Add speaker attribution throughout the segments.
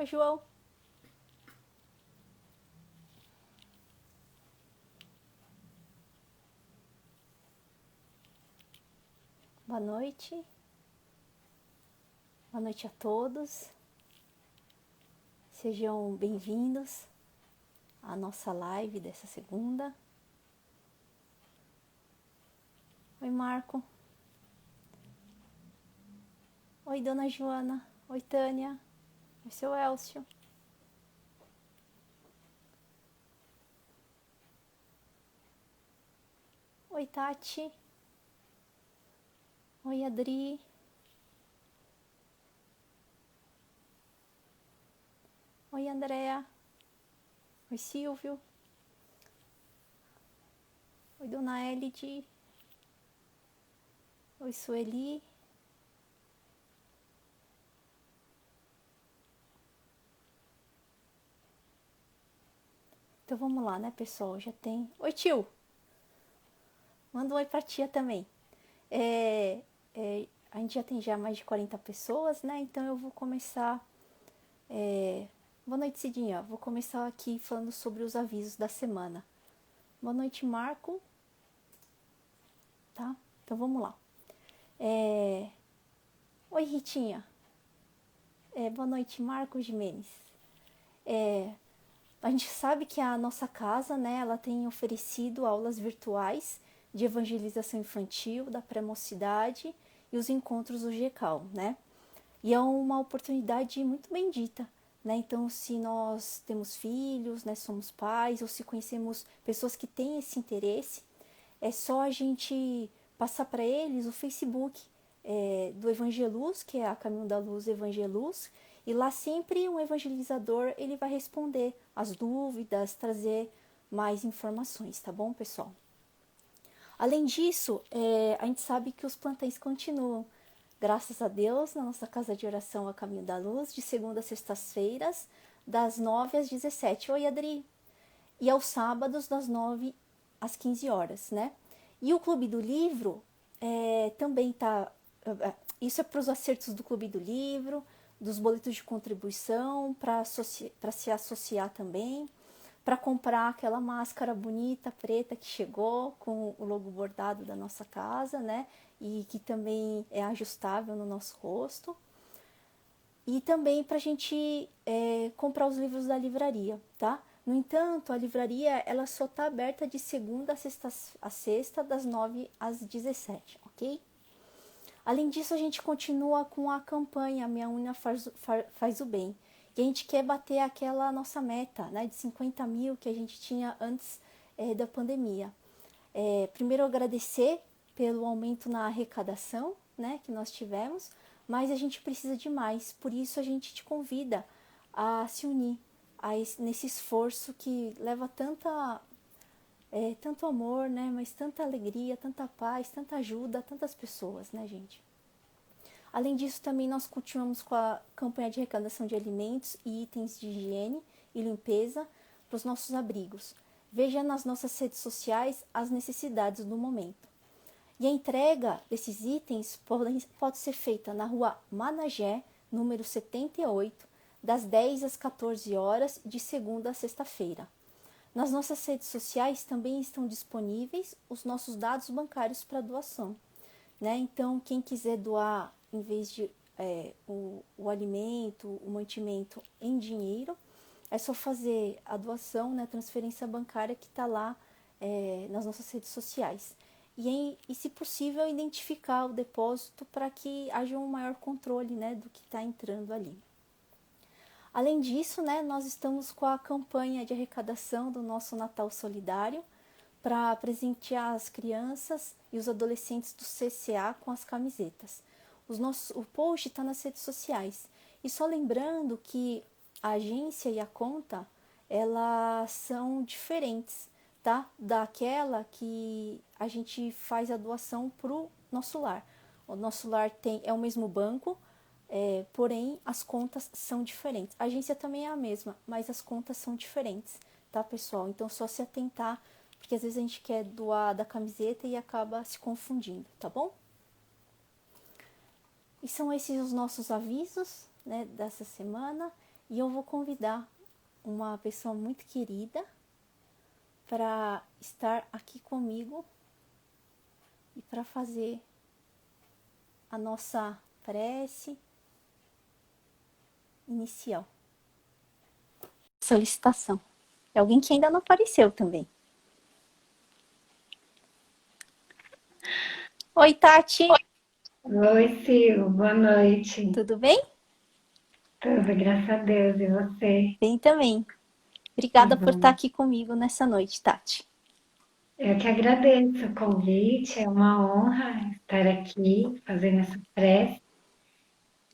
Speaker 1: Oi, João. Boa noite. Boa noite a todos. Sejam bem-vindos à nossa live dessa segunda. Oi, Marco. Oi, Dona Joana. Oi, Tânia. Oi, seu Elcio. Oi, Tati. Oi, Adri. Oi, Andréa. Oi, Silvio. Oi, Dona Elide. Oi, Sueli. Então vamos lá, né, pessoal? Já tem... Oi, tio. Manda um oi pra tia também. A gente já tem mais de 40 pessoas, né? Então eu vou começar... Boa noite, Cidinha. Vou começar aqui falando sobre os avisos da semana. Boa noite, Marco. Tá? Então vamos lá. Oi, Ritinha. Boa noite, Marco Jimenez. A gente sabe que a nossa casa, né, ela tem oferecido aulas virtuais de evangelização infantil, da pré-mocidade e os encontros do GECAL, né? E é uma oportunidade muito bendita, né? Então, se nós temos filhos, né, somos pais, ou se conhecemos pessoas que têm esse interesse, é só a gente passar para eles o Facebook do Evangeluz, que é a Caminho da Luz Evangeluz, e lá sempre um evangelizador ele vai responder as dúvidas, trazer mais informações, tá bom, pessoal? Além disso, a gente sabe que os plantões continuam, graças a Deus, na nossa casa de oração a Caminho da Luz, de segunda a sextas-feiras, das 9 às 17. Oi, Adri! E aos sábados, das 9 às 15 horas, né? E o Clube do Livro também tá... Isso é para os acertos do Clube do Livro, dos boletos de contribuição, para se associar também, para comprar aquela máscara bonita, preta, que chegou com o logo bordado da nossa casa, né? E que também é ajustável no nosso rosto. E também para a gente comprar os livros da livraria, tá? No entanto, a livraria ela só está aberta de segunda a sexta, das 9 às 17, ok? Além disso, a gente continua com a campanha Minha Unha faz o Bem. E a gente quer bater aquela nossa meta, né, de 50 mil que a gente tinha antes da pandemia. Primeiro, agradecer pelo aumento na arrecadação, né, que nós tivemos, mas a gente precisa de mais. Por isso, a gente te convida a se unir nesse esforço que leva tanto amor, né, mas tanta alegria, tanta paz, tanta ajuda a tantas pessoas, né, gente? Além disso, também nós continuamos com a campanha de arrecadação de alimentos e itens de higiene e limpeza para os nossos abrigos. Veja nas nossas redes sociais as necessidades do momento. E a entrega desses itens pode ser feita na rua Managé, número 78, das 10 às 14 horas, de segunda a sexta-feira. Nas nossas redes sociais também estão disponíveis os nossos dados bancários para doação, né? Então, quem quiser doar, em vez de o alimento, o mantimento em dinheiro, é só fazer a doação, né, a transferência bancária que está lá nas nossas redes sociais. E, se possível, identificar o depósito para que haja um maior controle, né, do que está entrando ali. Além disso, né, nós estamos com a campanha de arrecadação do nosso Natal Solidário para presentear as crianças e os adolescentes do CCA com as camisetas. O post está nas redes sociais. E só lembrando que a agência e a conta, elas são diferentes, tá? Daquela que a gente faz a doação para o nosso lar. O nosso lar é o mesmo banco, porém as contas são diferentes. A agência também é a mesma, mas as contas são diferentes, tá, pessoal? Então só se atentar, porque às vezes a gente quer doar da camiseta e acaba se confundindo, tá bom? E são esses os nossos avisos, né, dessa semana. E eu vou convidar uma pessoa muito querida para estar aqui comigo e para fazer a nossa prece inicial. Solicitação. É alguém que ainda não apareceu também. Oi, Tati.
Speaker 2: Oi, Sil, boa noite.
Speaker 1: Tudo bem?
Speaker 2: Tudo, graças a Deus, e você?
Speaker 1: Bem também.
Speaker 2: Que
Speaker 1: Obrigada por estar
Speaker 2: bom.
Speaker 1: aqui comigo nessa noite, Tati.
Speaker 2: Eu que agradeço o convite, é uma honra estar aqui fazendo essa prece.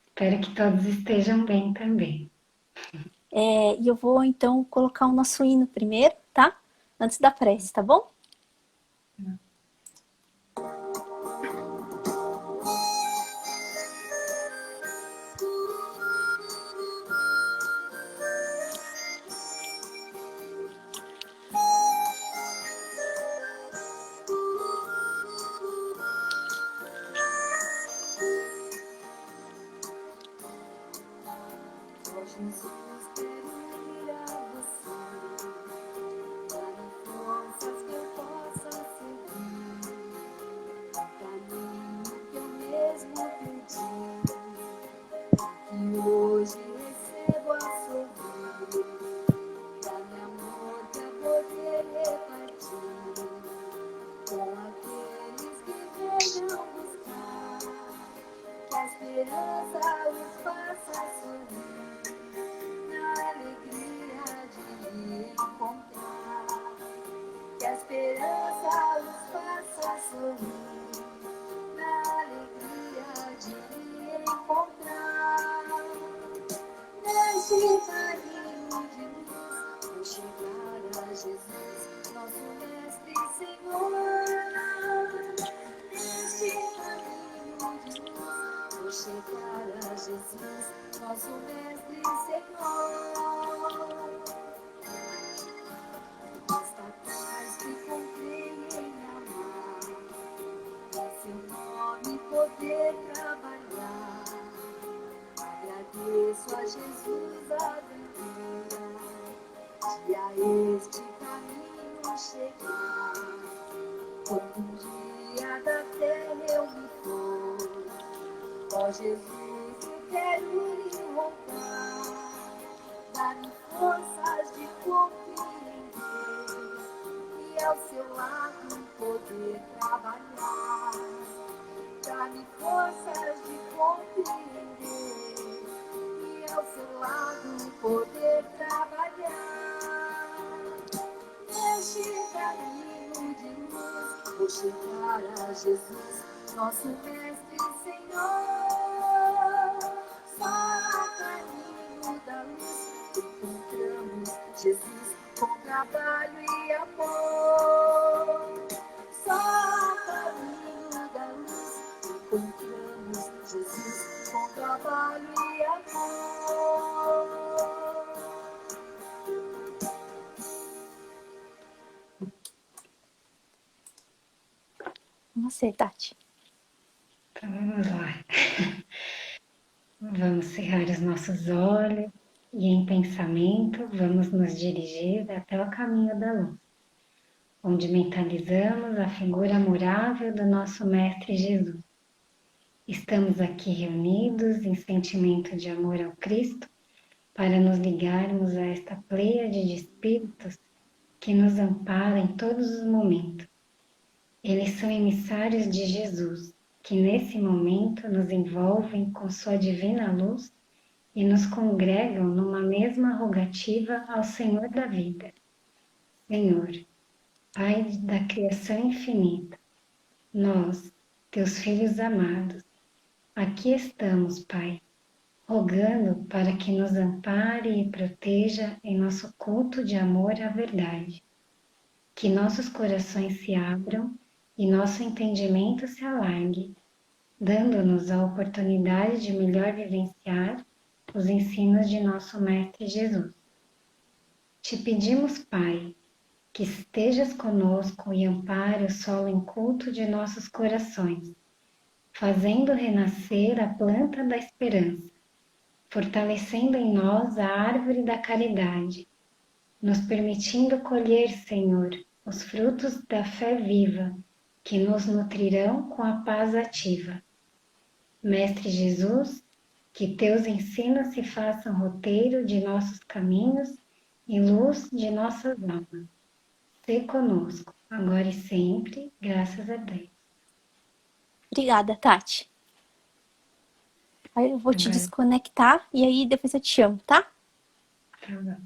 Speaker 2: Espero que todos estejam bem também.
Speaker 1: E eu vou então colocar o nosso hino primeiro, tá? Antes da prece, tá bom?
Speaker 3: Ó Jesus, quero ir a você, dá-me forças que eu possa seguir o caminho que eu mesmo pedi, que hoje recebo a sorrir, dá-me amor pra poder repartir com aqueles que venham buscar, que a esperança os faça sorrir. Na alegria de me encontrar, que a esperança os faça sorrir, na alegria de me encontrar. Neste caminho de luz, vou chegar a Jesus, nosso Mestre e Senhor. Neste caminho de luz, vou chegar a Jesus, nosso Mestre e Senhor. Esta paz que comprei em amar, em seu nome poder trabalhar. Agradeço a Jesus a aventura de a este caminho chegar. Quando um dia da terra eu me for, ó Jesus, eu quero lhe honrar. Dá-me forças de compreender e ao seu lado poder trabalhar. Dá-me forças de compreender e ao seu lado poder trabalhar. Neste caminho de luz, vou chegar a Jesus, nosso Mestre e Senhor. Só a caminho da luz encontramos Jesus com trabalho e amor. Só a caminho da luz encontramos Jesus com trabalho e amor.
Speaker 1: Com você, Tati.
Speaker 2: Então vamos lá. Vamos cerrar os nossos olhos e em pensamento vamos nos dirigir até o caminho da luz, onde mentalizamos a figura amorável do nosso Mestre Jesus. Estamos aqui reunidos em sentimento de amor ao Cristo para nos ligarmos a esta pleiade de espíritos que nos ampara em todos os momentos. Eles são emissários de Jesus, que nesse momento nos envolvem com sua divina luz e nos congregam numa mesma rogativa ao Senhor da vida. Senhor, Pai da criação infinita, nós, teus filhos amados, aqui estamos, Pai, rogando para que nos ampare e proteja em nosso culto de amor à verdade. Que nossos corações se abram e nosso entendimento se alargue, dando-nos a oportunidade de melhor vivenciar os ensinos de nosso Mestre Jesus. Te pedimos, Pai, que estejas conosco e ampare o solo inculto de nossos corações, fazendo renascer a planta da esperança, fortalecendo em nós a árvore da caridade, nos permitindo colher, Senhor, os frutos da fé viva, que nos nutrirão com a paz ativa. Mestre Jesus, que teus ensinos se façam roteiro de nossos caminhos e luz de nossas almas. Sê conosco, agora e sempre, graças a Deus.
Speaker 1: Obrigada, Tati. Aí eu vou te
Speaker 2: Agora,
Speaker 1: desconectar e aí depois eu te chamo, tá?
Speaker 2: tá bom.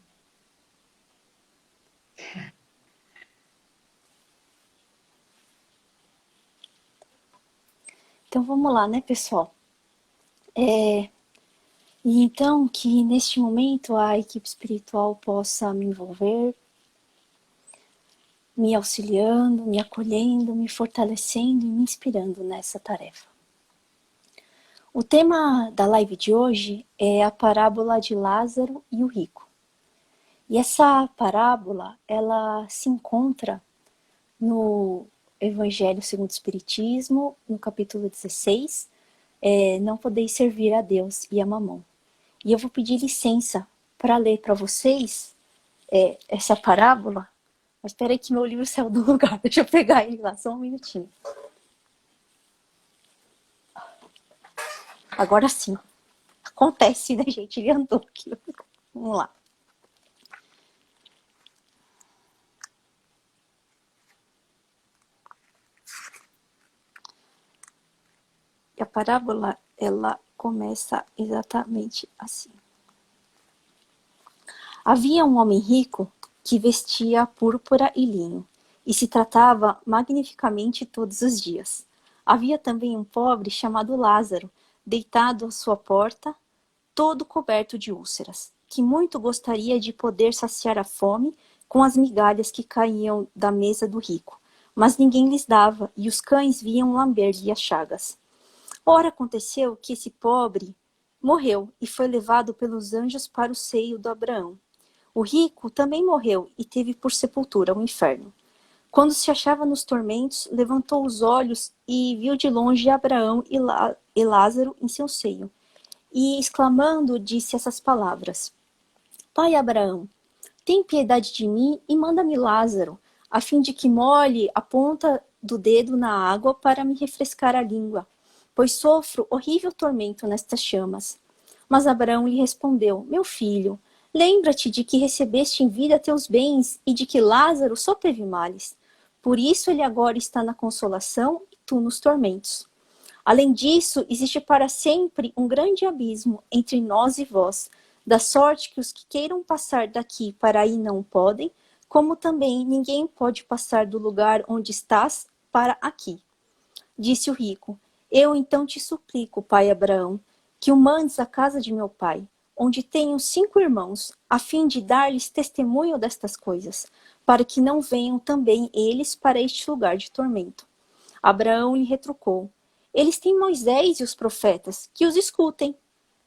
Speaker 1: Então vamos lá, né, pessoal? E então que neste momento a equipe espiritual possa me envolver, me auxiliando, me acolhendo, me fortalecendo e me inspirando nessa tarefa. O tema da live de hoje é a parábola de Lázaro e o rico. E essa parábola, ela se encontra no Evangelho segundo o Espiritismo, no capítulo 16, Não podeis servir a Deus e a Mamon. E eu vou pedir licença para ler para vocês essa parábola. Mas espera aí que meu livro saiu do lugar. Deixa eu pegar ele lá, só um minutinho. Agora sim. Acontece, né, gente? Ele andou aqui. Vamos lá. E a parábola, ela começa exatamente assim. Havia um homem rico que vestia púrpura e linho, e se tratava magnificamente todos os dias. Havia também um pobre chamado Lázaro, deitado à sua porta, todo coberto de úlceras, que muito gostaria de poder saciar a fome com as migalhas que caíam da mesa do rico, mas ninguém lhes dava, e os cães vinham lamber-lhe as chagas. Ora aconteceu que esse pobre morreu e foi levado pelos anjos para o seio do Abraão. O rico também morreu e teve por sepultura o inferno. Quando se achava nos tormentos, levantou os olhos e viu de longe Abraão e Lázaro em seu seio. E, exclamando, disse essas palavras: Pai Abraão, tem piedade de mim e manda-me Lázaro, a fim de que molhe a ponta do dedo na água para me refrescar a língua, pois sofro horrível tormento nestas chamas. Mas Abraão lhe respondeu: Meu filho, lembra-te de que recebeste em vida teus bens e de que Lázaro só teve males. Por isso ele agora está na consolação e tu nos tormentos. Além disso, existe para sempre um grande abismo entre nós e vós, da sorte que os que queiram passar daqui para aí não podem, como também ninguém pode passar do lugar onde estás para aqui. Disse o rico: Eu então te suplico, pai Abraão, que o mandes à casa de meu pai, onde tenho 5 irmãos, a fim de dar-lhes testemunho destas coisas, para que não venham também eles para este lugar de tormento. Abraão lhe retrucou: Eles têm Moisés e os profetas, que os escutem.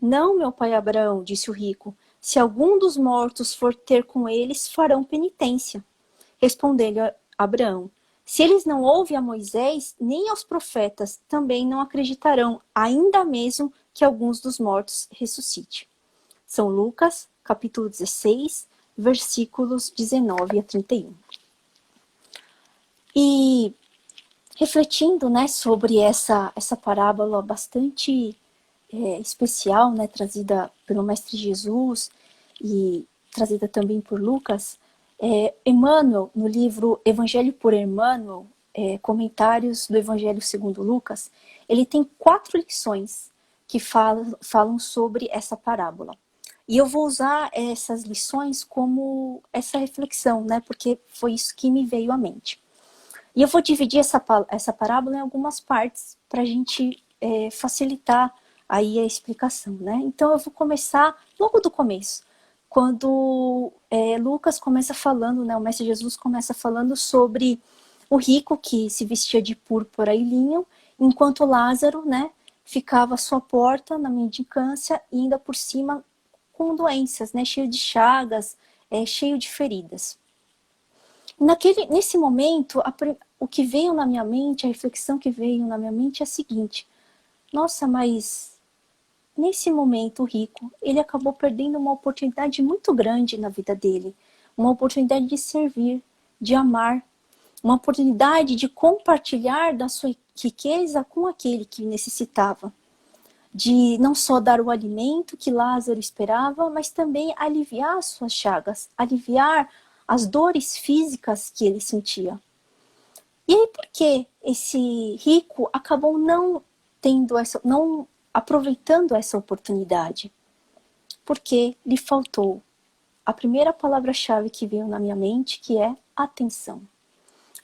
Speaker 1: Não, meu pai Abraão, disse o rico, se algum dos mortos for ter com eles, farão penitência. Respondeu-lhe Abraão: Se eles não ouvem a Moisés, nem aos profetas, também não acreditarão, ainda mesmo que alguns dos mortos ressuscite. São Lucas, capítulo 16, versículos 19 a 31. E refletindo, né, sobre essa parábola bastante especial, né, trazida pelo Mestre Jesus e trazida também por Lucas, Emmanuel, no livro Evangelho por Emmanuel, Comentários do Evangelho segundo Lucas, ele tem 4 lições que falam sobre essa parábola. E eu vou usar essas lições como essa reflexão, né, porque foi isso que me veio à mente. E eu vou dividir essa parábola em algumas partes para a gente facilitar aí a explicação, né? Então eu vou começar logo do começo, quando Lucas começa falando, né? O Mestre Jesus começa falando sobre o rico que se vestia de púrpura e linho, enquanto Lázaro, né, ficava à sua porta na mendicância e ainda por cima com doenças, né, cheio de chagas, cheio de feridas. Nesse momento, o que veio na minha mente, a reflexão que veio na minha mente é a seguinte: nossa, mas nesse momento, o rico, ele acabou perdendo uma oportunidade muito grande na vida dele. Uma oportunidade de servir, de amar, uma oportunidade de compartilhar da sua riqueza com aquele que necessitava. De não só dar o alimento que Lázaro esperava, mas também aliviar as suas chagas, aliviar as dores físicas que ele sentia. E aí por que esse rico acabou não aproveitando essa oportunidade? Porque lhe faltou a primeira palavra-chave que veio na minha mente, que é atenção.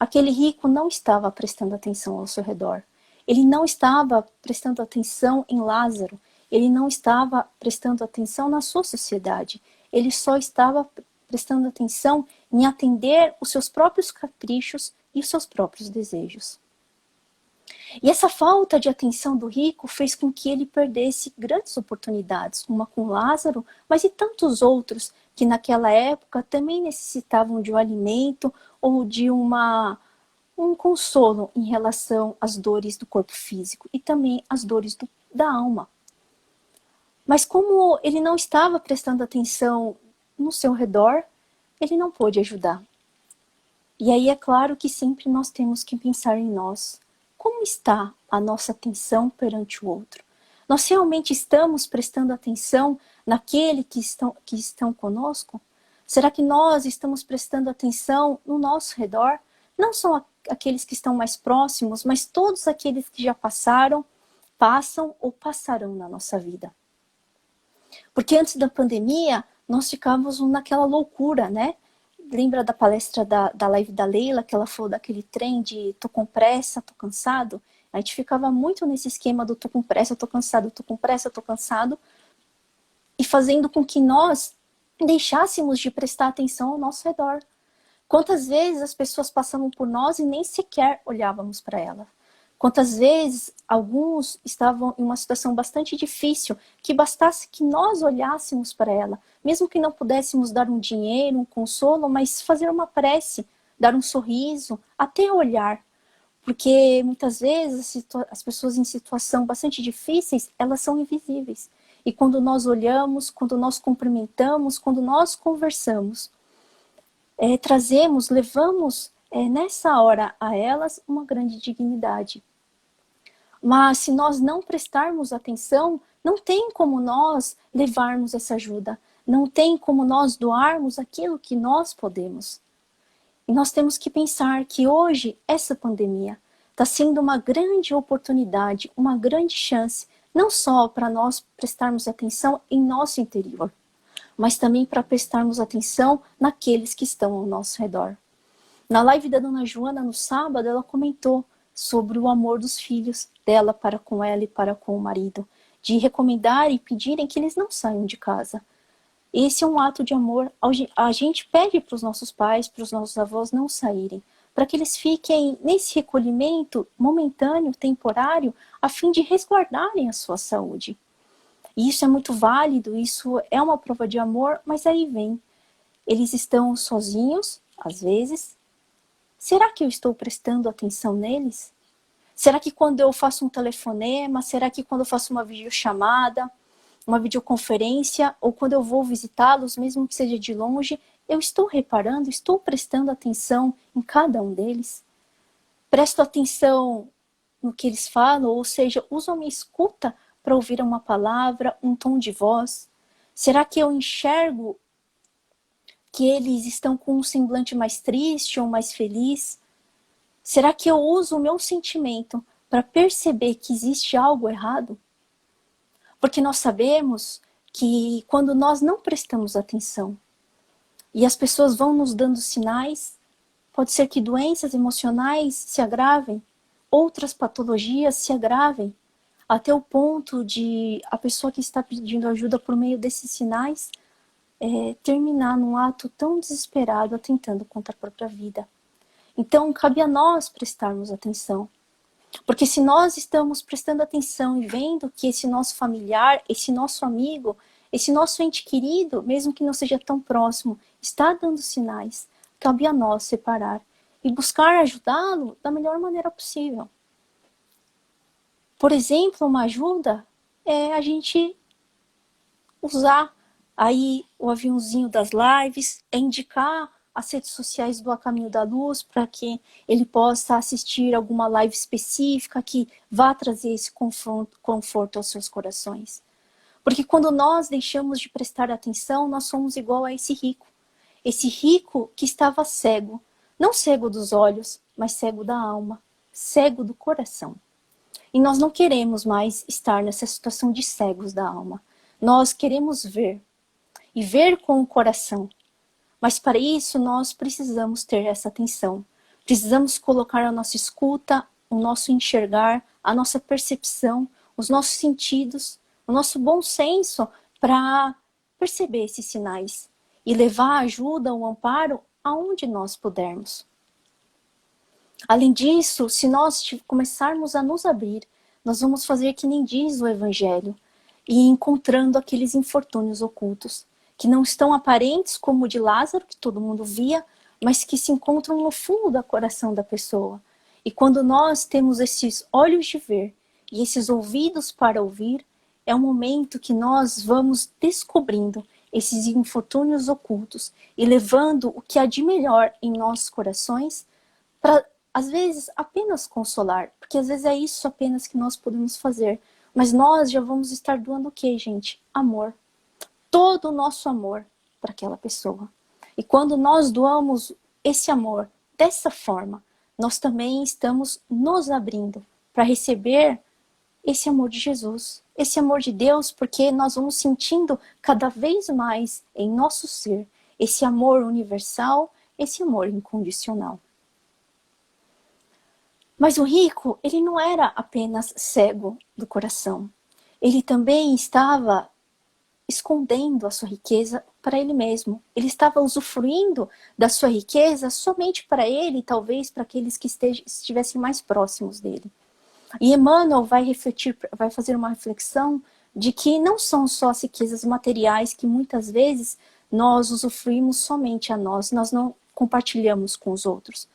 Speaker 1: Aquele rico não estava prestando atenção ao seu redor. Ele não estava prestando atenção em Lázaro. Ele não estava prestando atenção na sua sociedade. Ele só estava prestando atenção em atender os seus próprios caprichos e os seus próprios desejos. E essa falta de atenção do rico fez com que ele perdesse grandes oportunidades, uma com Lázaro, mas e tantos outros que naquela época também necessitavam de um alimento ou de um consolo em relação às dores do corpo físico e também às dores da alma. Mas como ele não estava prestando atenção no seu redor, ele não pôde ajudar. E aí é claro que sempre nós temos que pensar em nós. Como está a nossa atenção perante o outro? Nós realmente estamos prestando atenção naquele que estão conosco? Será que nós estamos prestando atenção no nosso redor? Não só aqueles que estão mais próximos, mas todos aqueles que já passaram, passam ou passarão na nossa vida. Porque antes da pandemia, nós ficávamos naquela loucura, né? Lembra da palestra da live da Leila, que ela falou daquele trem de tô com pressa, tô cansado? A gente ficava muito nesse esquema do tô com pressa, tô cansado, tô com pressa, tô cansado, e fazendo com que nós deixássemos de prestar atenção ao nosso redor. Quantas vezes as pessoas passavam por nós e nem sequer olhávamos para elas? Quantas vezes alguns estavam em uma situação bastante difícil, que bastasse que nós olhássemos para ela, mesmo que não pudéssemos dar um dinheiro, um consolo, mas fazer uma prece, dar um sorriso, até olhar. Porque muitas vezes as pessoas em situação bastante difíceis, elas são invisíveis. E quando nós olhamos, quando nós cumprimentamos, quando nós conversamos, levamos nessa hora a elas uma grande dignidade. Mas se nós não prestarmos atenção, não tem como nós levarmos essa ajuda. Não tem como nós doarmos aquilo que nós podemos. E nós temos que pensar que hoje, essa pandemia está sendo uma grande oportunidade, uma grande chance, não só para nós prestarmos atenção em nosso interior, mas também para prestarmos atenção naqueles que estão ao nosso redor. Na live da Dona Joana, no sábado, ela comentou sobre o amor dos filhos dela para com ela e para com o marido, de recomendar e pedirem que eles não saiam de casa. Esse é um ato de amor. A gente pede para os nossos pais, para os nossos avós não saírem, para que eles fiquem nesse recolhimento momentâneo, temporário, a fim de resguardarem a sua saúde. E isso é muito válido, isso é uma prova de amor, mas aí vem. Eles estão sozinhos, às vezes. Será que eu estou prestando atenção neles? Será que quando eu faço um telefonema, será que quando eu faço uma videochamada, uma videoconferência, ou quando eu vou visitá-los, mesmo que seja de longe, eu estou reparando, estou prestando atenção em cada um deles? Presto atenção no que eles falam, ou seja, uso a minha escuta para ouvir uma palavra, um tom de voz? Será que eu enxergo que eles estão com um semblante mais triste ou mais feliz? Será que eu uso o meu sentimento para perceber que existe algo errado? Porque nós sabemos que quando nós não prestamos atenção e as pessoas vão nos dando sinais, pode ser que doenças emocionais se agravem, outras patologias se agravem, até o ponto de a pessoa que está pedindo ajuda por meio desses sinais terminar num ato tão desesperado, atentando contra a própria vida. Então, cabe a nós prestarmos atenção. Porque se nós estamos prestando atenção e vendo que esse nosso familiar, esse nosso amigo, esse nosso ente querido, mesmo que não seja tão próximo, está dando sinais, cabe a nós separar e buscar ajudá-lo da melhor maneira possível. Por exemplo, uma ajuda é a gente usar aí o aviãozinho das lives, é indicar as redes sociais do A Caminho da Luz para que ele possa assistir alguma live específica que vá trazer esse conforto aos seus corações. Porque quando nós deixamos de prestar atenção, nós somos igual a esse rico que estava cego, não cego dos olhos, mas cego da alma, cego do coração. E nós não queremos mais estar nessa situação de cegos da alma. Nós queremos ver, e ver com o coração. Mas para isso nós precisamos ter essa atenção. Precisamos colocar a nossa escuta, o nosso enxergar, a nossa percepção, os nossos sentidos, o nosso bom senso para perceber esses sinais e levar a ajuda, o amparo aonde nós pudermos. Além disso, se nós começarmos a nos abrir, nós vamos fazer que nem diz o Evangelho, e encontrando aqueles infortúnios ocultos, que não estão aparentes como o de Lázaro, que todo mundo via, mas que se encontram no fundo do coração da pessoa. E quando nós temos esses olhos de ver e esses ouvidos para ouvir, é o momento que nós vamos descobrindo esses infortúnios ocultos e levando o que há de melhor em nossos corações para, às vezes, apenas consolar, porque às vezes é isso apenas que nós podemos fazer. Mas nós já vamos estar doando o quê, gente? Amor. Todo o nosso amor para aquela pessoa. E quando nós doamos esse amor dessa forma, nós também estamos nos abrindo para receber esse amor de Jesus, esse amor de Deus, porque nós vamos sentindo cada vez mais em nosso ser esse amor universal, esse amor incondicional. Mas o rico, ele não era apenas cego do coração. Ele também estava escondendo a sua riqueza para ele mesmo. Ele estava usufruindo da sua riqueza somente para ele e talvez para aqueles que estivessem mais próximos dele. E Emmanuel vai fazer uma reflexão de que não são só as riquezas materiais que muitas vezes nós usufruímos somente a nós não compartilhamos com os outros.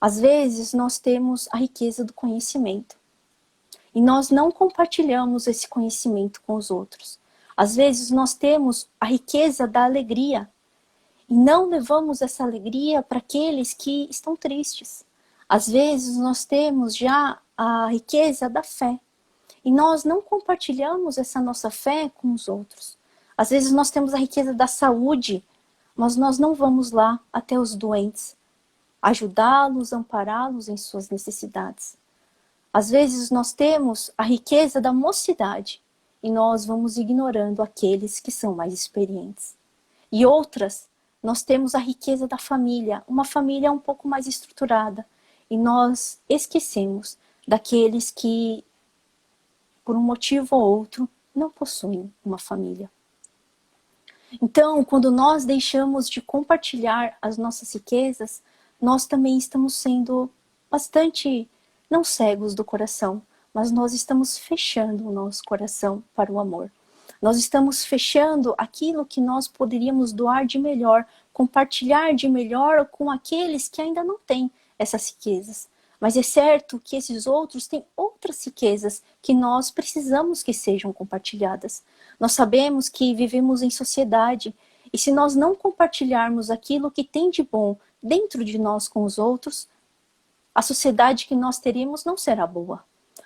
Speaker 1: Às vezes nós temos a riqueza do conhecimento e nós não compartilhamos esse conhecimento com os outros. Às vezes nós temos a riqueza da alegria e não levamos essa alegria para aqueles que estão tristes. Às vezes nós temos já a riqueza da fé e nós não compartilhamos essa nossa fé com os outros. Às vezes nós temos a riqueza da saúde, mas nós não vamos lá até os doentes, ajudá-los, ampará-los em suas necessidades. Às vezes nós temos a riqueza da mocidade e nós vamos ignorando aqueles que são mais experientes. E outras, nós temos a riqueza da família, uma família um pouco mais estruturada, e nós esquecemos daqueles que, por um motivo ou outro, não possuem uma família. Então, quando nós deixamos de compartilhar as nossas riquezas, nós também estamos sendo bastante, não cegos do coração, mas nós estamos fechando o nosso coração para o amor. Nós estamos fechando aquilo que nós poderíamos doar de melhor, compartilhar de melhor com aqueles que ainda não têm essas riquezas. Mas é certo que esses outros têm outras riquezas que nós precisamos que sejam compartilhadas. Nós sabemos que vivemos em sociedade e se nós não compartilharmos aquilo que tem de bom dentro de nós com os outros, a sociedade que nós teremos não será boa.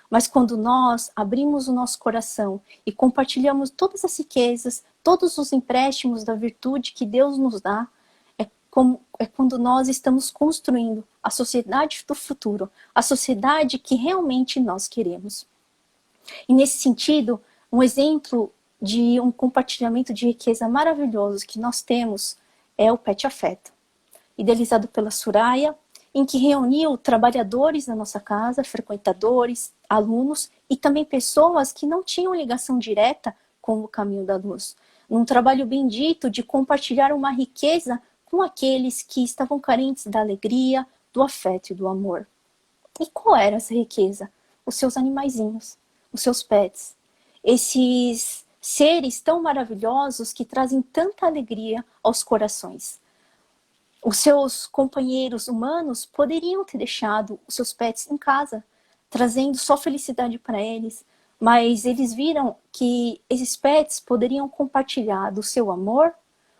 Speaker 1: Mas quando nós abrimos o nosso coração e compartilhamos todas as riquezas, todos os empréstimos da virtude que Deus nos dá, é quando nós estamos construindo a sociedade do futuro, a sociedade que realmente nós queremos. E nesse sentido, um exemplo de um compartilhamento de riqueza maravilhoso que nós temos é o Pet Afeto, idealizado pela Soraya, em que reuniu trabalhadores da nossa casa, frequentadores, alunos e também pessoas que não tinham ligação direta com o Caminho da Luz. Num trabalho bendito de compartilhar uma riqueza com aqueles que estavam carentes da alegria, do afeto e do amor. E qual era essa riqueza? Os seus animaizinhos, os seus pets. Esses seres tão maravilhosos que trazem tanta alegria aos corações. Os seus companheiros humanos poderiam ter deixado os seus pets em casa, trazendo só felicidade para eles, mas eles viram que esses pets poderiam compartilhar do seu amor,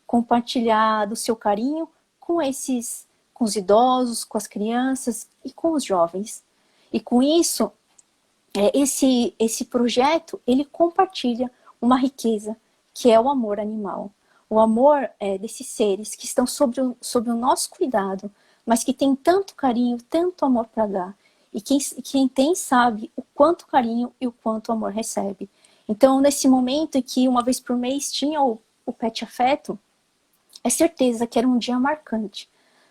Speaker 1: compartilhar do seu carinho com os idosos, com as crianças e com os jovens. E com isso, esse projeto, ele compartilha uma riqueza, que é o amor animal. O amor desses seres que estão sob o nosso cuidado, mas que tem tanto carinho, tanto amor para dar. E quem tem sabe o quanto carinho e o quanto amor recebe. Então, nesse momento em que uma vez por mês tinha o Pet Afeto, é certeza que era um dia marcante.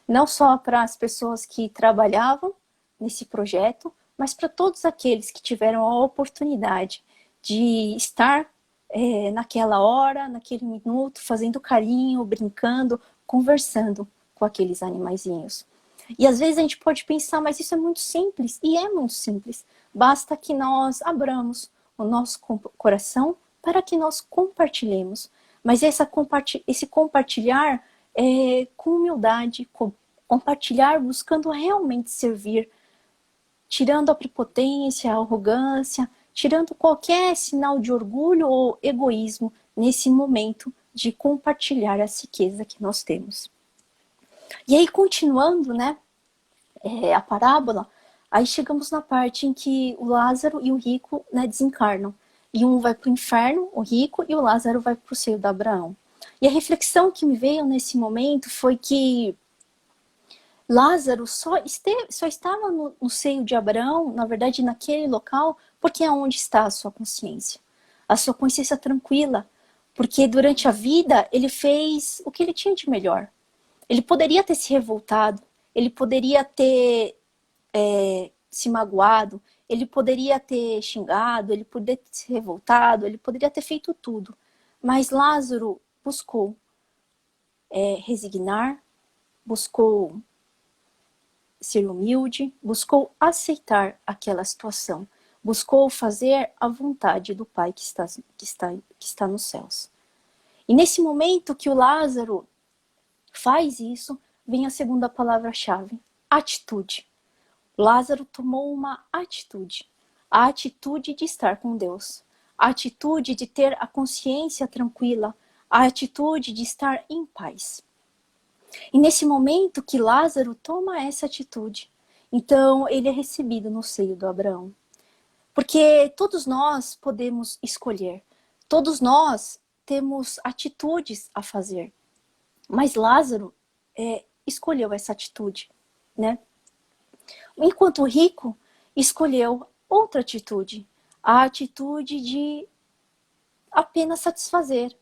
Speaker 1: Não só para as pessoas que trabalhavam nesse projeto, mas para todos aqueles que tiveram a oportunidade de estar naquela hora, naquele minuto, fazendo carinho, brincando, conversando com aqueles animaizinhos. E às vezes a gente pode pensar, mas isso é muito simples, e é muito simples. Basta que nós abramos o nosso coração para que nós compartilhemos. Mas esse compartilhar com humildade, compartilhar buscando realmente servir, tirando a prepotência, a arrogância, tirando qualquer sinal de orgulho ou egoísmo nesse momento de compartilhar a riqueza que nós temos. E aí, continuando, né, a parábola, aí chegamos na parte em que o Lázaro e o rico, né, desencarnam. E um vai para o inferno, o rico, e o Lázaro vai para o seio de Abraão. E a reflexão que me veio nesse momento foi que Lázaro só estava no seio de Abraão, na verdade naquele local, porque é onde está a sua consciência. A sua consciência tranquila, porque durante a vida ele fez o que ele tinha de melhor. Ele poderia ter se revoltado, ele poderia ter se magoado, ele poderia ter xingado, ele poderia ter se revoltado, ele poderia ter feito tudo. Mas Lázaro buscou resignar, buscou ser humilde, buscou aceitar aquela situação, buscou fazer a vontade do Pai que está nos céus. E nesse momento que o Lázaro faz isso, vem a segunda palavra-chave, atitude. Lázaro tomou uma atitude, a atitude de estar com Deus, a atitude de ter a consciência tranquila, a atitude de estar em paz. E nesse momento que Lázaro toma essa atitude, então ele é recebido no seio do Abraão. Porque todos nós podemos escolher, todos nós temos atitudes a fazer. Mas Lázaro escolheu essa atitude, né? Enquanto o rico escolheu outra atitude, a atitude de apenas satisfazer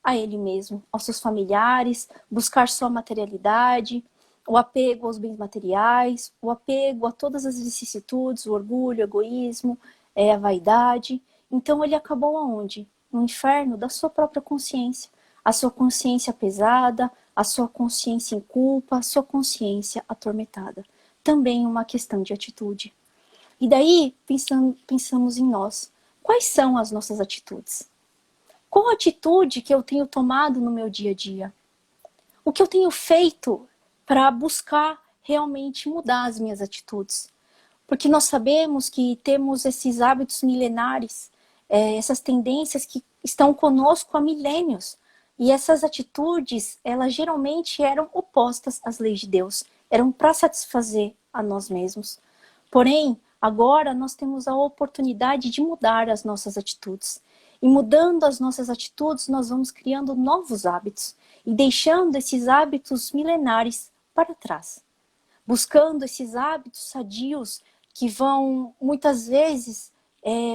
Speaker 1: a ele mesmo, aos seus familiares, buscar sua materialidade, o apego aos bens materiais, o apego a todas as vicissitudes, o orgulho, o egoísmo, a vaidade. Então ele acabou aonde? No inferno da sua própria consciência. A sua consciência pesada, a sua consciência em culpa, a sua consciência atormentada. Também uma questão de atitude. E daí pensamos em nós. Quais são as nossas atitudes? Qual a atitude que eu tenho tomado no meu dia a dia? O que eu tenho feito para buscar realmente mudar as minhas atitudes? Porque nós sabemos que temos esses hábitos milenares, essas tendências que estão conosco há milênios. E essas atitudes, elas geralmente eram opostas às leis de Deus. Eram para satisfazer a nós mesmos. Porém, agora nós temos a oportunidade de mudar as nossas atitudes. E mudando as nossas atitudes, nós vamos criando novos hábitos e deixando esses hábitos milenares para trás. Buscando esses hábitos sadios que vão, muitas vezes,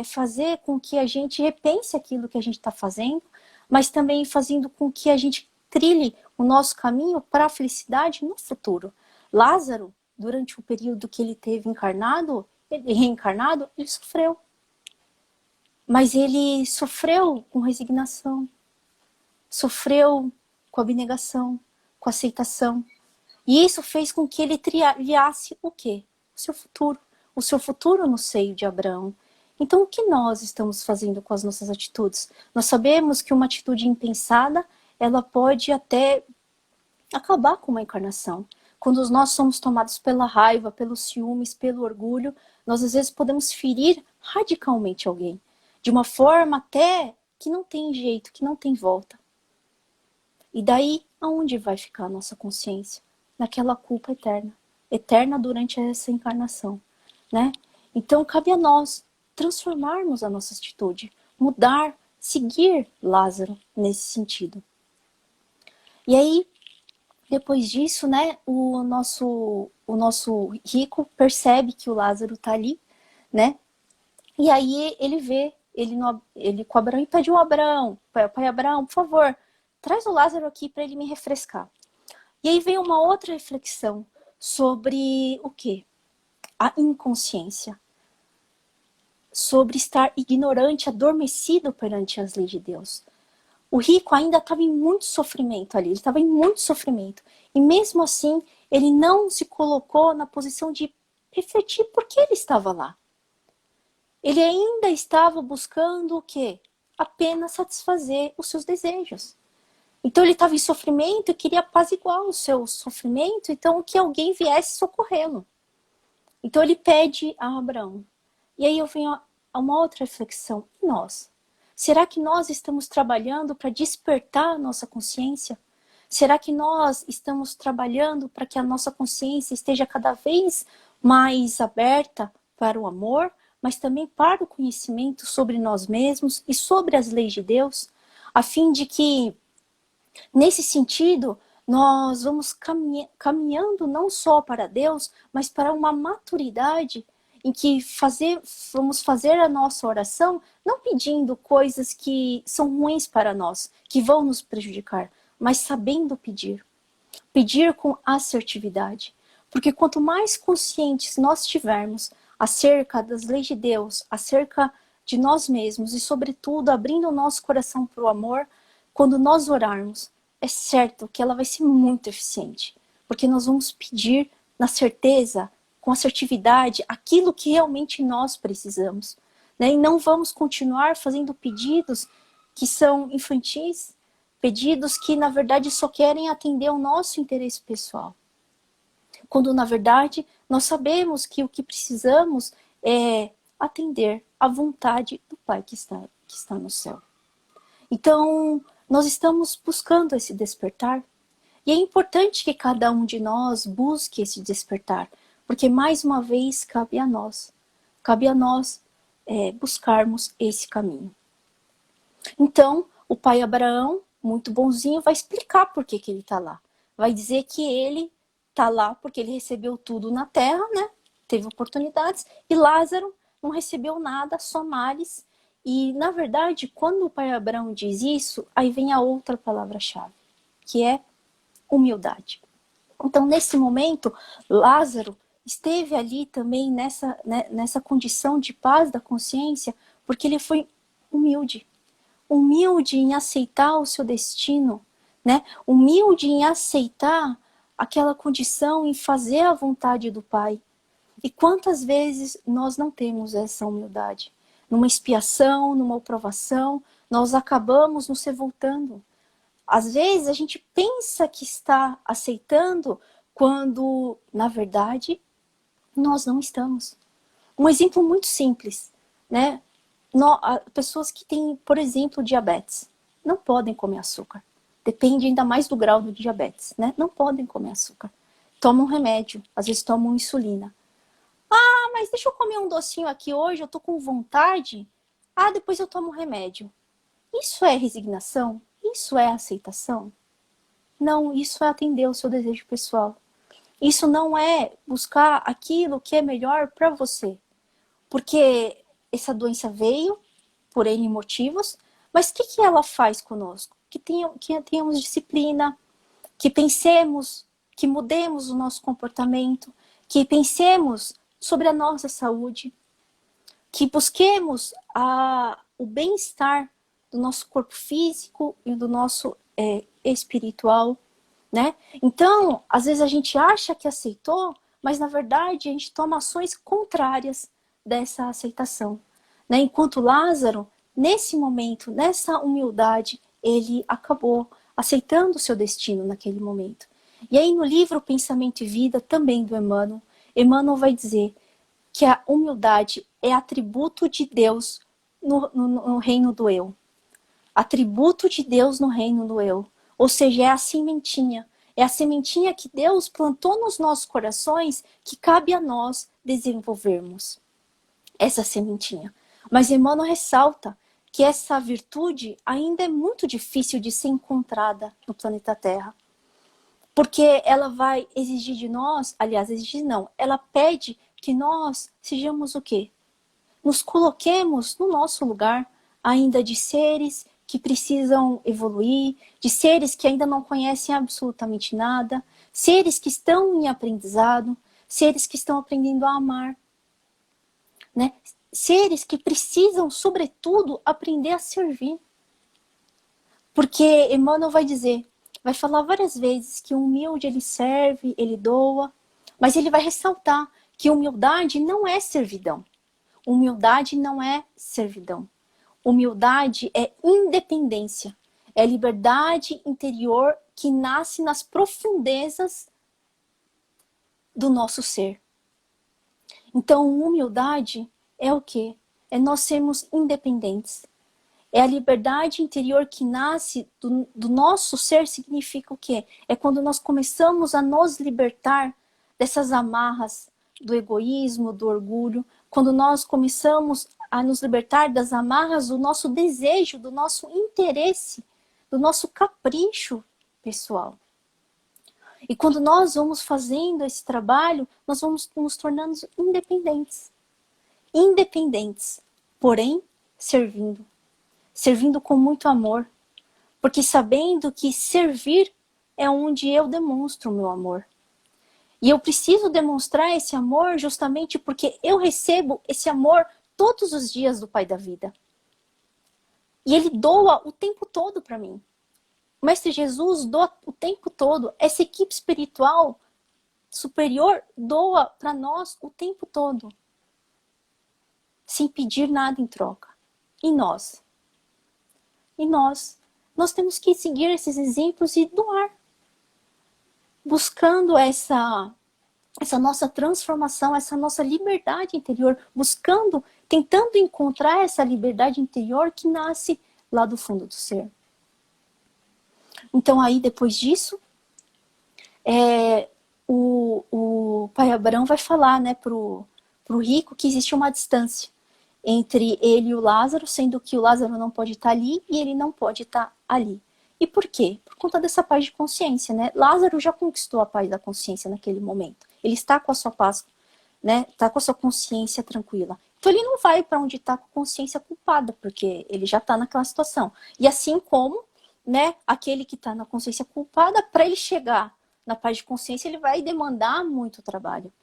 Speaker 1: fazer com que a gente repense aquilo que a gente está fazendo, mas também fazendo com que a gente trilhe o nosso caminho para a felicidade no futuro. Lázaro, durante o período que ele teve reencarnado, ele sofreu. Mas ele sofreu com resignação, sofreu com abnegação, com aceitação. E isso fez com que ele trilhasse o quê? O seu futuro no seio de Abraão. Então, o que nós estamos fazendo com as nossas atitudes? Nós sabemos que uma atitude impensada, ela pode até acabar com uma encarnação. Quando nós somos tomados pela raiva, pelos ciúmes, pelo orgulho, nós às vezes podemos ferir radicalmente alguém. de uma forma até que não tem jeito, que não tem volta. E daí, aonde vai ficar a nossa consciência? Naquela culpa eterna, eterna durante essa encarnação, né? Então, cabe a nós transformarmos a nossa atitude, mudar, seguir Lázaro nesse sentido. E aí, depois disso, né, o nosso rico percebe que o Lázaro tá ali, né? E aí ele vê, ele com Abraão e pede o Abraão, pai Abraão, por favor, traz o Lázaro aqui para ele me refrescar. E aí vem uma outra reflexão sobre o quê? A inconsciência. Sobre estar ignorante, adormecido perante as leis de Deus. O rico ainda estava em muito sofrimento ali, ele estava em muito sofrimento. E mesmo assim, ele não se colocou na posição de refletir por que ele estava lá. Ele ainda estava buscando o quê? Apenas satisfazer os seus desejos. Então ele estava em sofrimento e queria apaziguar o seu sofrimento, então que alguém viesse socorrê-lo. Então ele pede a Abraão. E aí eu venho a uma outra reflexão. E nós? Será que nós estamos trabalhando para despertar a nossa consciência? Será que nós estamos trabalhando para que a nossa consciência esteja cada vez mais aberta para o amor, mas também para o conhecimento sobre nós mesmos e sobre as leis de Deus, a fim de que, nesse sentido, nós vamos caminhando não só para Deus, mas para uma maturidade em que vamos fazer a nossa oração não pedindo coisas que são ruins para nós, que vão nos prejudicar, mas sabendo pedir. Pedir com assertividade. Porque quanto mais conscientes nós tivermos acerca das leis de Deus, acerca de nós mesmos e, sobretudo, abrindo o nosso coração para o amor, quando nós orarmos, é certo que ela vai ser muito eficiente. Porque nós vamos pedir na certeza, com assertividade, aquilo que realmente nós precisamos. Né? E não vamos continuar fazendo pedidos que são infantis, pedidos que, na verdade, só querem atender ao nosso interesse pessoal. Quando, na verdade, nós sabemos que o que precisamos é atender à vontade do Pai que está no céu. Então, nós estamos buscando esse despertar. E é importante que cada um de nós busque esse despertar, porque, mais uma vez, cabe a nós buscarmos esse caminho. Então, o pai Abraão, muito bonzinho, vai explicar por que ele está lá. Vai dizer que ele está lá porque ele recebeu tudo na terra, né? Teve oportunidades, e Lázaro não recebeu nada, só males. E, na verdade, quando o pai Abraão diz isso, aí vem a outra palavra-chave, que é humildade. Então, nesse momento, Lázaro esteve ali também nessa condição de paz da consciência, porque ele foi humilde. Humilde em aceitar o seu destino, né? Humilde em aceitar aquela condição, em fazer a vontade do Pai. E quantas vezes nós não temos essa humildade? Numa expiação, numa provação, nós acabamos nos revoltando. Às vezes a gente pensa que está aceitando, quando, na verdade, nós não estamos. Um exemplo muito simples, né? Pessoas que têm, por exemplo, diabetes, não podem comer açúcar. Depende ainda mais do grau do diabetes, né? Não podem comer açúcar. Tomam remédio, às vezes tomam insulina. Ah, mas deixa eu comer um docinho aqui hoje, eu tô com vontade. Ah, depois eu tomo remédio. Isso é resignação? Isso é aceitação? Não, isso é atender o seu desejo pessoal. Isso não é buscar aquilo que é melhor para você. Porque essa doença veio por N motivos, mas o que ela faz conosco? Que tenhamos disciplina, que pensemos, que mudemos o nosso comportamento, que pensemos sobre a nossa saúde, que busquemos o bem-estar do nosso corpo físico e do nosso espiritual, né? Então, às vezes a gente acha que aceitou, mas na verdade a gente toma ações contrárias dessa aceitação, né? Enquanto Lázaro, nesse momento, nessa humildade, ele acabou aceitando o seu destino naquele momento. E aí no livro Pensamento e Vida, também do Emmanuel vai dizer que a humildade é atributo de Deus no reino do eu. Atributo de Deus no reino do eu. Ou seja, é a sementinha. É a sementinha que Deus plantou nos nossos corações que cabe a nós desenvolvermos essa sementinha. Mas Emmanuel ressalta que essa virtude ainda é muito difícil de ser encontrada no planeta Terra. Porque ela vai exigir de nós, aliás, exigir não, ela pede que nós sejamos o quê? Nos coloquemos no nosso lugar, ainda de seres que precisam evoluir, de seres que ainda não conhecem absolutamente nada, seres que estão em aprendizado, seres que estão aprendendo a amar, né? Seres que precisam, sobretudo, aprender a servir. Porque Emmanuel vai dizer, vai falar várias vezes que o humilde ele serve, ele doa, mas ele vai ressaltar que humildade não é servidão. Humildade não é servidão. Humildade é independência. É liberdade interior que nasce nas profundezas do nosso ser. Então, humildade é o quê? É nós sermos independentes. É a liberdade interior que nasce do nosso ser, significa o quê? É quando nós começamos a nos libertar dessas amarras do egoísmo, do orgulho, quando nós começamos a nos libertar das amarras do nosso desejo, do nosso interesse, do nosso capricho pessoal. E quando nós vamos fazendo esse trabalho, nós vamos nos tornando independentes. Independentes, porém servindo. Servindo com muito amor. Porque sabendo que servir é onde eu demonstro o meu amor. E eu preciso demonstrar esse amor justamente porque eu recebo esse amor todos os dias do Pai da Vida. E Ele doa o tempo todo para mim. O Mestre Jesus doa o tempo todo. Essa equipe espiritual superior doa para nós o tempo todo. Sem pedir nada em troca. E nós? E nós? Nós temos que seguir esses exemplos e doar. Buscando essa nossa transformação, essa nossa liberdade interior. Buscando, tentando encontrar essa liberdade interior que nasce lá do fundo do ser. Então aí, depois disso, o pai Abraão vai falar, né, pro rico que existe uma distância entre ele e o Lázaro, sendo que o Lázaro não pode estar ali e ele não pode estar ali. E por quê? Por conta dessa paz de consciência, né? Lázaro já conquistou a paz da consciência naquele momento. Ele está com a sua paz, né? Está com a sua consciência tranquila. Então ele não vai para onde está com a consciência culpada, porque ele já está naquela situação. E assim como, né, aquele que está na consciência culpada, para ele chegar na paz de consciência, ele vai demandar muito trabalho.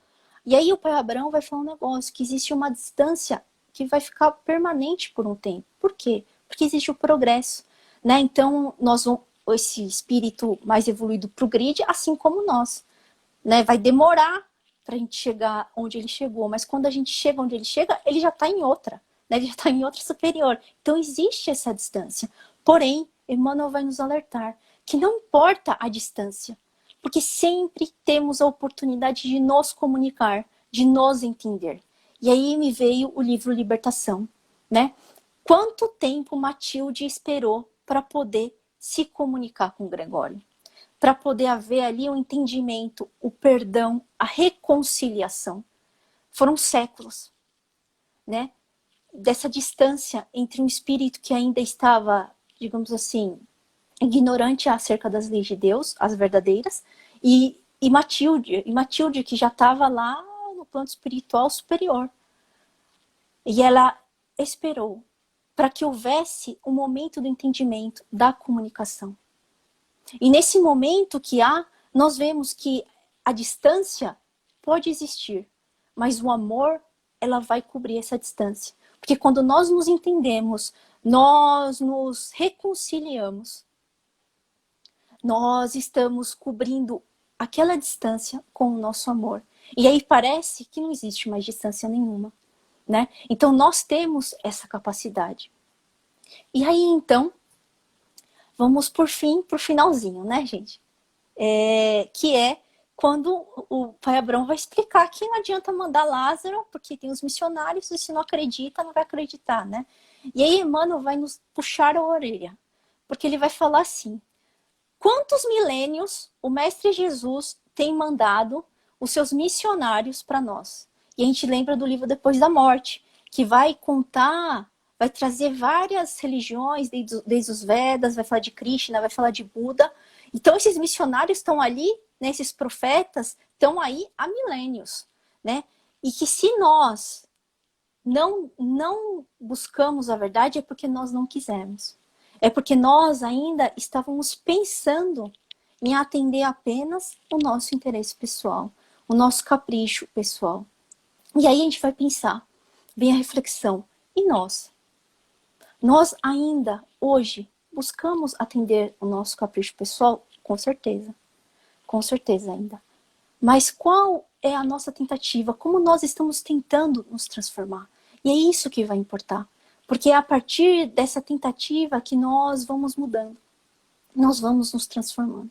Speaker 1: E aí o pai Abraão vai falar um negócio, que existe uma distância que vai ficar permanente por um tempo. Por quê? Porque existe o progresso, né? Então, esse espírito mais evoluído progride, assim como nós, né? Vai demorar para a gente chegar onde ele chegou, mas quando a gente chega onde ele chega, ele já está em outra, né? Ele já está em outra superior. Então, existe essa distância. Porém, Emmanuel vai nos alertar que não importa a distância, porque sempre temos a oportunidade de nos comunicar, de nos entender. E aí me veio o livro Libertação, né? Quanto tempo Matilde esperou para poder se comunicar com Gregório? Para poder haver ali o entendimento, o perdão, a reconciliação. Foram séculos, né? Dessa distância entre um espírito que ainda estava, digamos assim, ignorante acerca das leis de Deus, as verdadeiras, e Matilde que já estava lá no plano espiritual superior. E ela esperou para que houvesse um momento do entendimento, da comunicação. E nesse momento que nós vemos que a distância pode existir, mas o amor, ela vai cobrir essa distância. Porque quando nós nos entendemos, nós nos reconciliamos, nós estamos cobrindo aquela distância com o nosso amor. E aí parece que não existe mais distância nenhuma, né? Então nós temos essa capacidade. E aí então, vamos por fim, pro finalzinho, né, gente? Que é quando o pai Abraão vai explicar que não adianta mandar Lázaro, porque tem os missionários, e se não acredita, não vai acreditar, né? E aí Emmanuel vai nos puxar a orelha, porque ele vai falar assim: quantos milênios o Mestre Jesus tem mandado os seus missionários para nós? E a gente lembra do livro Depois da Morte, que vai contar, vai trazer várias religiões, desde os Vedas, vai falar de Krishna, vai falar de Buda. Então esses missionários estão ali, né, esses profetas estão aí há milênios, né? E que se nós não buscamos a verdade é porque nós não quisemos. É porque nós ainda estávamos pensando em atender apenas o nosso interesse pessoal, o nosso capricho pessoal. E aí a gente vai pensar, vem a reflexão, e nós? Nós ainda, hoje, buscamos atender o nosso capricho pessoal? Com certeza ainda. Mas qual é a nossa tentativa? Como nós estamos tentando nos transformar? E é isso que vai importar. Porque é a partir dessa tentativa que nós vamos mudando. Nós vamos nos transformando.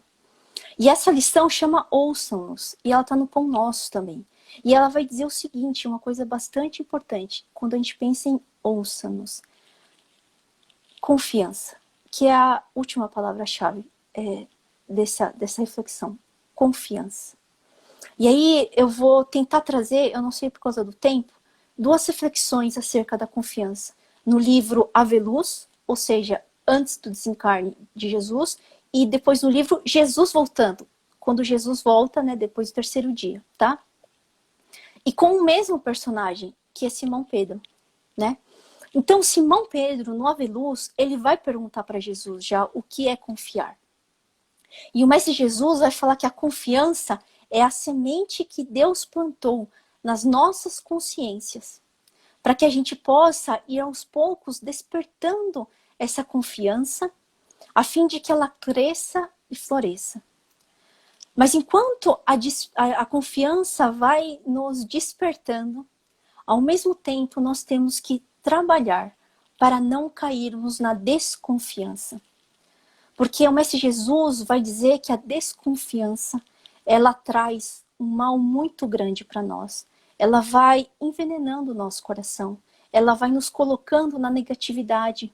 Speaker 1: E essa lição chama Ouçam-nos. E ela está no Pão Nosso também. E ela vai dizer o seguinte, uma coisa bastante importante. Quando a gente pensa em Ouçam-nos. Confiança. Que é a última palavra-chave dessa reflexão. Confiança. E aí eu vou tentar trazer, eu não sei por causa do tempo, 2 reflexões acerca da confiança. No livro Ave Luz, ou seja, antes do desencarne de Jesus, e depois no livro Jesus Voltando, quando Jesus volta, né, depois do 3º dia, tá? E com o mesmo personagem, que é Simão Pedro, né? Então, Simão Pedro, no Ave Luz, ele vai perguntar para Jesus já o que é confiar. E o Mestre Jesus vai falar que a confiança é a semente que Deus plantou nas nossas consciências, para que a gente possa ir aos poucos despertando essa confiança, a fim de que ela cresça e floresça. Mas enquanto a confiança vai nos despertando, ao mesmo tempo nós temos que trabalhar para não cairmos na desconfiança. Porque o Mestre Jesus vai dizer que a desconfiança, ela traz um mal muito grande para nós. Ela vai envenenando o nosso coração. Ela vai nos colocando na negatividade.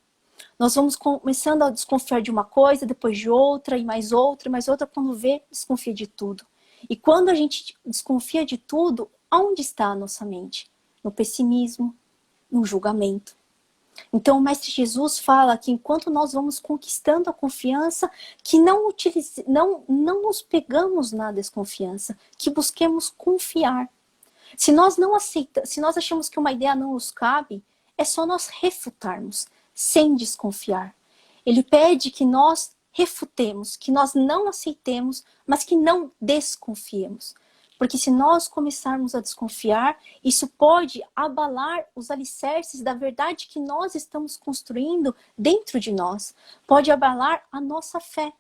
Speaker 1: Nós vamos começando a desconfiar de uma coisa, depois de outra, e mais outra, quando vê, desconfia de tudo. E quando a gente desconfia de tudo, onde está a nossa mente? No pessimismo, no julgamento. Então o Mestre Jesus fala que enquanto nós vamos conquistando a confiança, que não nos pegamos na desconfiança, que busquemos confiar. Se nós achamos que uma ideia não nos cabe, é só nós refutarmos, sem desconfiar. Ele pede que nós refutemos, que nós não aceitemos, mas que não desconfiemos. Porque se nós começarmos a desconfiar, isso pode abalar os alicerces da verdade que nós estamos construindo dentro de nós. Pode abalar a nossa fé.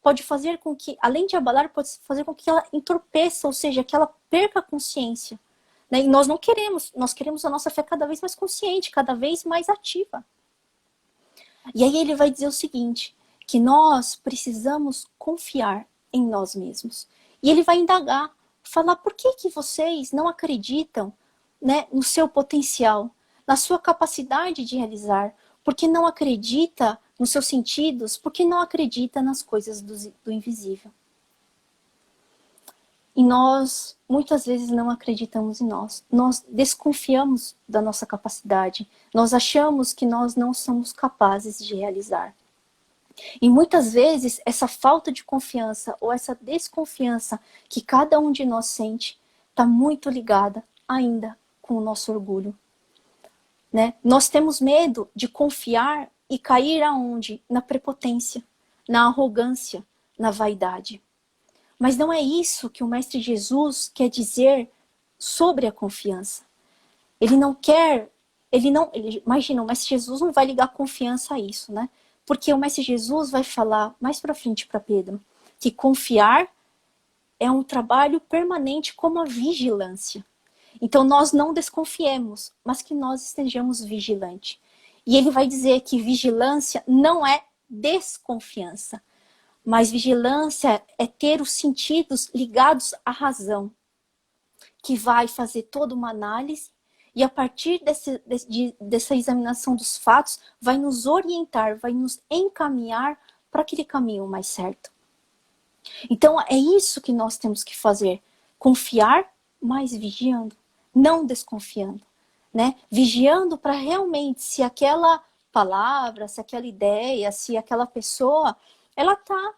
Speaker 1: Pode fazer com que, além de abalar, pode fazer com que ela entorpeça, ou seja, que ela perca a consciência. E nós não queremos, nós queremos a nossa fé cada vez mais consciente, cada vez mais ativa. E aí ele vai dizer o seguinte, que nós precisamos confiar em nós mesmos. E ele vai indagar, falar por que vocês não acreditam, né, no seu potencial, na sua capacidade de realizar, porque não acredita nos seus sentidos, porque não acredita nas coisas do invisível. E nós, muitas vezes, não acreditamos em nós. Nós desconfiamos da nossa capacidade. Nós achamos que nós não somos capazes de realizar. E muitas vezes, essa falta de confiança ou essa desconfiança que cada um de nós sente está muito ligada ainda com o nosso orgulho. Né? Nós temos medo de confiar e cair aonde? Na prepotência, na arrogância, na vaidade. Mas não é isso que o Mestre Jesus quer dizer sobre a confiança. Ele não quer, imagina, o Mestre Jesus não vai ligar confiança a isso, né? Porque o Mestre Jesus vai falar mais para frente para Pedro que confiar é um trabalho permanente como a vigilância. Então nós não desconfiemos, mas que nós estejamos vigilantes. E ele vai dizer que vigilância não é desconfiança. Mas vigilância é ter os sentidos ligados à razão, que vai fazer toda uma análise E a partir dessa examinação dos fatos, vai nos orientar, vai nos encaminhar para aquele caminho mais certo. Então, é isso que nós temos que fazer. Confiar, mas vigiando. Não desconfiando. Né? Vigiando para realmente, se aquela palavra, se aquela ideia, se aquela pessoa, ela está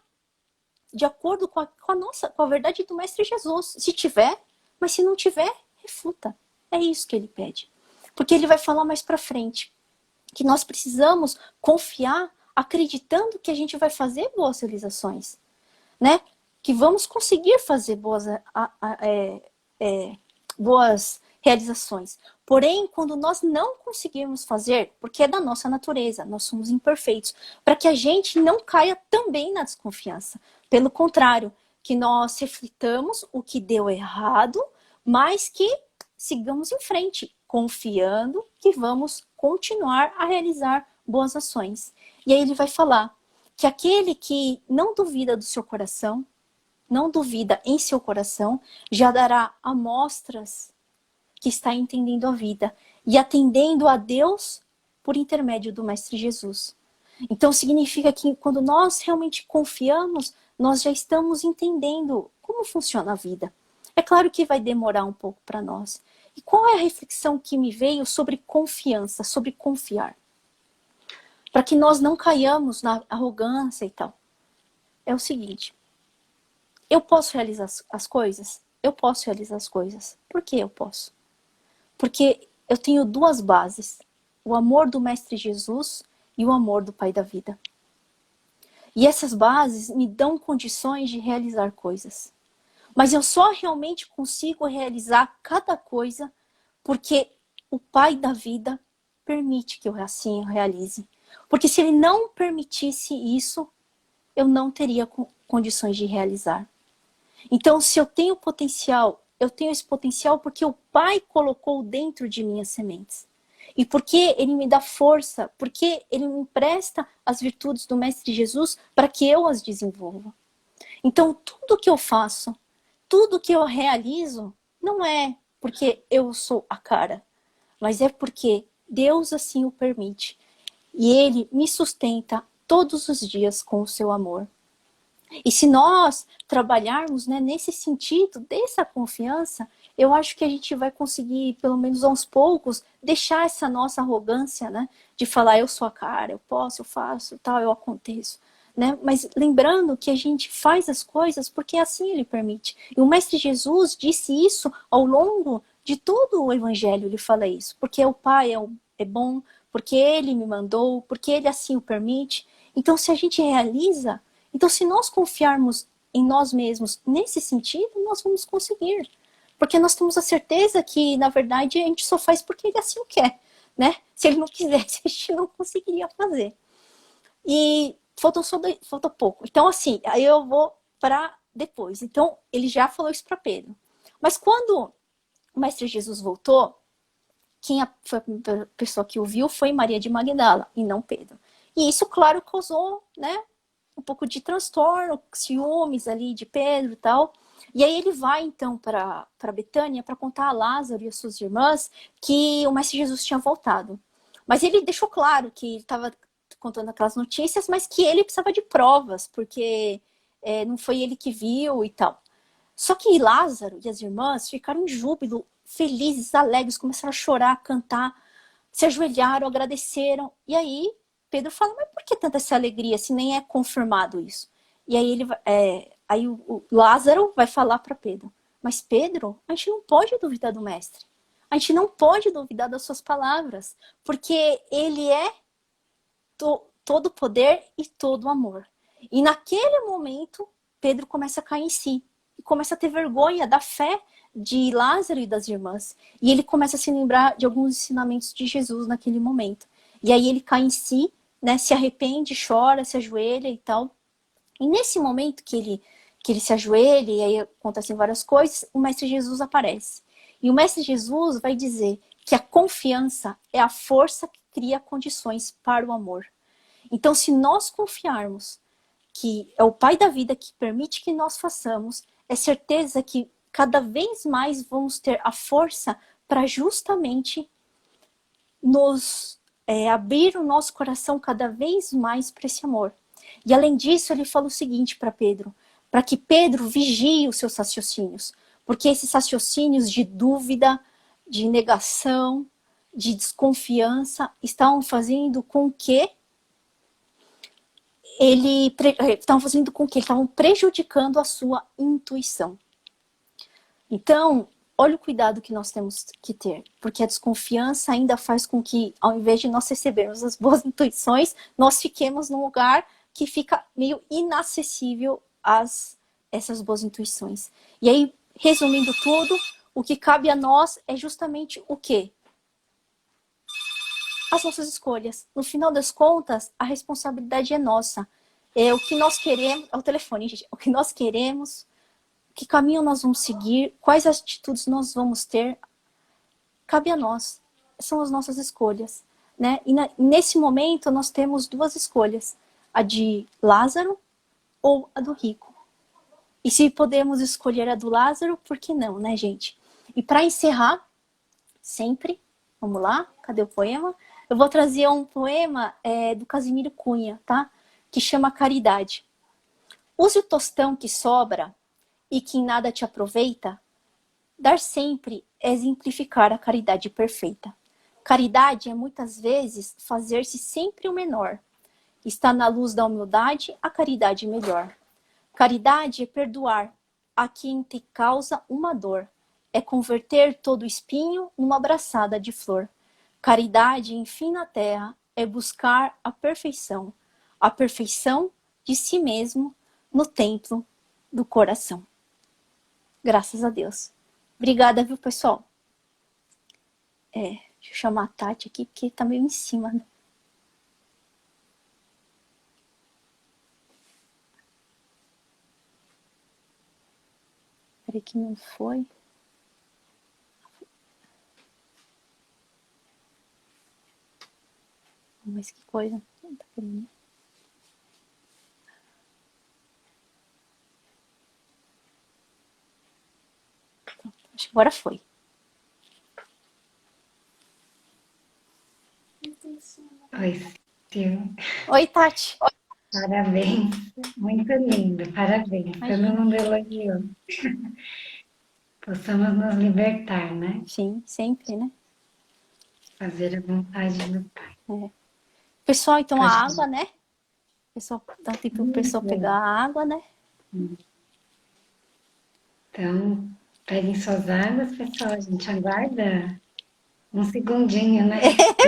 Speaker 1: de acordo com a verdade do Mestre Jesus. Se tiver, mas se não tiver, refuta. É isso que ele pede. Porque ele vai falar mais para frente que nós precisamos confiar, acreditando que a gente vai fazer boas realizações, né? Que vamos conseguir fazer boas realizações. Porém, quando nós não conseguirmos fazer, porque é da nossa natureza, nós somos imperfeitos, para que a gente não caia também na desconfiança. Pelo contrário, que nós reflitamos o que deu errado, mas que sigamos em frente, confiando que vamos continuar a realizar boas ações. E aí ele vai falar que aquele que não duvida do seu coração, não duvida em seu coração, já dará amostras que está entendendo a vida e atendendo a Deus por intermédio do Mestre Jesus. Então significa que quando nós realmente confiamos, nós já estamos entendendo como funciona a vida. É claro que vai demorar um pouco para nós. E qual é a reflexão que me veio sobre confiança, sobre confiar? Para que nós não caiamos na arrogância e tal. É o seguinte, eu posso realizar as coisas? Eu posso realizar as coisas. Por que eu posso? Porque eu tenho duas bases. O amor do Mestre Jesus e o amor do Pai da vida. E essas bases me dão condições de realizar coisas. Mas eu só realmente consigo realizar cada coisa porque o Pai da vida permite que eu assim realize. Porque se ele não permitisse isso, eu não teria condições de realizar. Então, se eu tenho potencial, eu tenho esse potencial porque o Pai colocou dentro de mim as sementes. E porque ele me dá força, porque ele me empresta as virtudes do Mestre Jesus para que eu as desenvolva. Então, tudo que eu faço, tudo que eu realizo, não é porque eu sou a cara, mas é porque Deus assim o permite. E ele me sustenta todos os dias com o seu amor. E se nós trabalharmos, né, nesse sentido, dessa confiança, eu acho que a gente vai conseguir, pelo menos aos poucos, deixar essa nossa arrogância, né, de falar eu sou a cara, eu posso, eu faço, tal, eu aconteço. Né? Mas lembrando que a gente faz as coisas porque assim ele permite. E o Mestre Jesus disse isso ao longo de todo o Evangelho, ele fala isso. Porque o Pai é bom, porque ele me mandou, porque ele assim o permite. Então se a gente realiza, então se nós confiarmos em nós mesmos nesse sentido, nós vamos conseguir. Porque nós temos a certeza que, na verdade, a gente só faz porque ele assim o quer. Né? Se ele não quisesse, a gente não conseguiria fazer. E falta pouco. Então, assim, aí eu vou para depois. Então, ele já falou isso para Pedro. Mas quando o Mestre Jesus voltou, foi a primeira pessoa que o viu foi Maria de Magdala, e não Pedro. E isso, claro, causou, né, um pouco de transtorno, ciúmes ali de Pedro e tal. E aí ele vai, então, para Betânia para contar a Lázaro e as suas irmãs que o Mestre Jesus tinha voltado. Mas ele deixou claro que ele estava contando aquelas notícias, mas que ele precisava de provas, porque não foi ele que viu e tal. Só que Lázaro e as irmãs ficaram em júbilo, felizes, alegres, começaram a chorar, a cantar, se ajoelharam, agradeceram. E aí Pedro fala, mas por que tanta essa alegria se nem é confirmado isso? E aí aí o Lázaro vai falar para Pedro, mas Pedro, a gente não pode duvidar do mestre. A gente não pode duvidar das suas palavras, porque ele é todo poder e todo amor. E naquele momento, Pedro começa a cair em si. E começa a ter vergonha da fé de Lázaro e das irmãs. E ele começa a se lembrar de alguns ensinamentos de Jesus naquele momento. E aí ele cai em si, né, se arrepende, chora, se ajoelha e tal. E nesse momento que ele se ajoelha, e aí acontecem várias coisas, o Mestre Jesus aparece. E o Mestre Jesus vai dizer que a confiança é a força que cria condições para o amor. Então, se nós confiarmos que é o Pai da vida que permite que nós façamos, é certeza que cada vez mais vamos ter a força para justamente nos abrir o nosso coração cada vez mais para esse amor. E além disso, ele fala o seguinte para Pedro, para que Pedro vigie os seus raciocínios, porque esses raciocínios de dúvida, de negação, de desconfiança, estavam fazendo com que estavam prejudicando a sua intuição. Então, olha o cuidado que nós temos que ter, porque a desconfiança ainda faz com que, ao invés de nós recebermos as boas intuições, nós fiquemos num lugar que fica meio inacessível a essas boas intuições. E aí, resumindo tudo, o que cabe a nós é justamente o quê? As nossas escolhas. No final das contas, a responsabilidade é nossa. É o que nós queremos, é o telefone, gente, o que nós queremos, que caminho nós vamos seguir, quais atitudes nós vamos ter, cabe a nós. São as nossas escolhas, né? E nesse momento nós temos duas escolhas, a de Lázaro ou a do rico. E se podemos escolher a do Lázaro, por que não, né, gente? E para encerrar, sempre, vamos lá, cadê o poema? Eu vou trazer um poema do Casimiro Cunha, tá? Que chama Caridade. Use o tostão que sobra e que em nada te aproveita. Dar sempre é exemplificar a caridade perfeita. Caridade é muitas vezes fazer-se sempre o menor. Está na luz da humildade a caridade melhor. Caridade é perdoar a quem te causa uma dor. É converter todo espinho numa abraçada de flor. Caridade, enfim, na terra, é buscar a perfeição de si mesmo no templo do coração. Graças a Deus. Obrigada, viu, pessoal? Deixa eu chamar a Tati aqui, porque tá meio em cima, né? Peraí que não foi. Mas que coisa. Acho que agora foi.
Speaker 2: Oi, Sil.
Speaker 1: Oi, Tati.
Speaker 2: Parabéns. Muito lindo, parabéns. Todo mundo elogiou. Possamos nos libertar, né?
Speaker 1: Sim, sempre, né?
Speaker 2: Fazer a vontade do Pai.
Speaker 1: Pessoal, então
Speaker 2: Pode
Speaker 1: a água, né? Pessoal, dá tempo pro pessoal pegar a água, né?
Speaker 2: Então, peguem suas águas, pessoal. A gente aguarda um segundinho, né?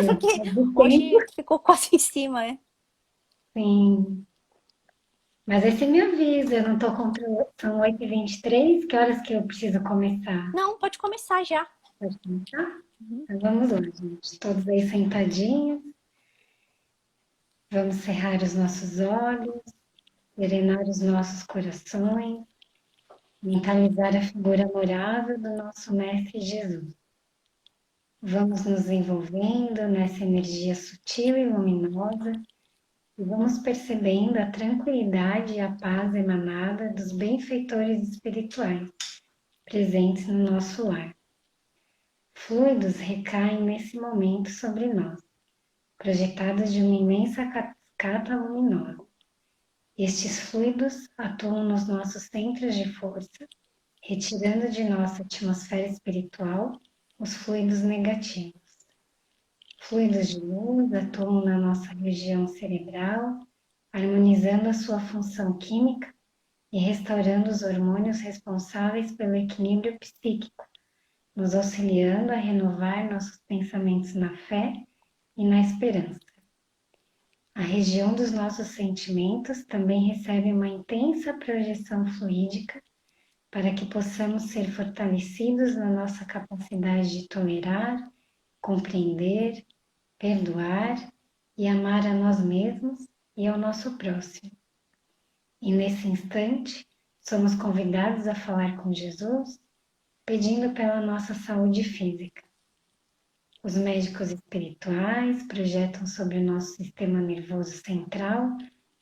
Speaker 1: Porque hoje ficou quase em cima,
Speaker 2: Sim. Mas aí você me avisa, eu não tô controlando. São 8h23, que horas que eu preciso começar?
Speaker 1: Não, pode começar já.
Speaker 2: Pode começar? Então vamos lá, gente. Todos aí sentadinhos. Vamos cerrar os nossos olhos, serenar os nossos corações, mentalizar a figura amorável do nosso Mestre Jesus. Vamos nos envolvendo nessa energia sutil e luminosa e vamos percebendo a tranquilidade e a paz emanada dos benfeitores espirituais presentes no nosso lar. Fluidos recaem nesse momento sobre nós, projetados de uma imensa cascata luminosa. Estes fluidos atuam nos nossos centros de força, retirando de nossa atmosfera espiritual os fluidos negativos. Fluidos de luz atuam na nossa região cerebral, harmonizando a sua função química e restaurando os hormônios responsáveis pelo equilíbrio psíquico, nos auxiliando a renovar nossos pensamentos na fé e na esperança. A região dos nossos sentimentos também recebe uma intensa projeção fluídica para que possamos ser fortalecidos na nossa capacidade de tolerar, compreender, perdoar e amar a nós mesmos e ao nosso próximo. E nesse instante, somos convidados a falar com Jesus, pedindo pela nossa saúde física. Os médicos espirituais projetam sobre o nosso sistema nervoso central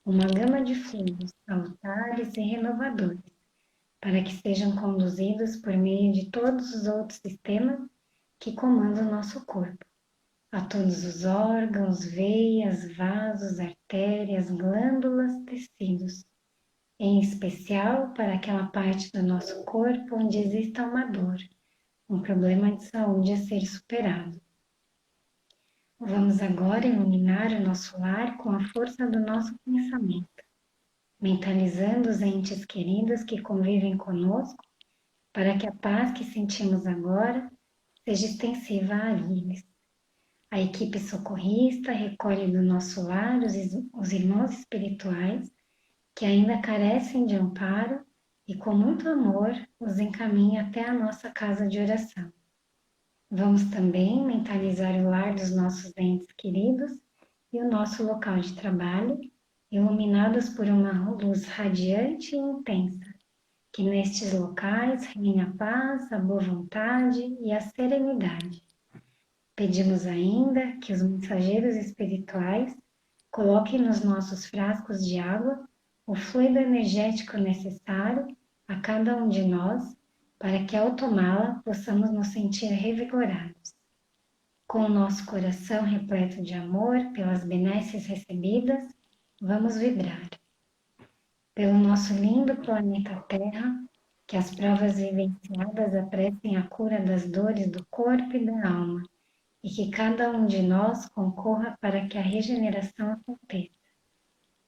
Speaker 2: uma gama de fluidos salutares e renovadores, para que sejam conduzidos por meio de todos os outros sistemas que comanda o nosso corpo, a todos os órgãos, veias, vasos, artérias, glândulas, tecidos, em especial para aquela parte do nosso corpo onde exista uma dor, um problema de saúde a ser superado. Vamos agora iluminar o nosso lar com a força do nosso pensamento, mentalizando os entes queridos que convivem conosco, para que a paz que sentimos agora seja extensiva a eles. A equipe socorrista recolhe do nosso lar os irmãos espirituais que ainda carecem de amparo e, com muito amor, os encaminha até a nossa casa de oração. Vamos também mentalizar o lar dos nossos entes queridos e o nosso local de trabalho, iluminados por uma luz radiante e intensa, que nestes locais reine a paz, a boa vontade e a serenidade. Pedimos ainda que os mensageiros espirituais coloquem nos nossos frascos de água o fluido energético necessário a cada um de nós, para que ao tomá-la possamos nos sentir revigorados. Com o nosso coração repleto de amor pelas benesses recebidas, vamos vibrar. Pelo nosso lindo planeta Terra, que as provas vivenciadas apressem a cura das dores do corpo e da alma, e que cada um de nós concorra para que a regeneração aconteça.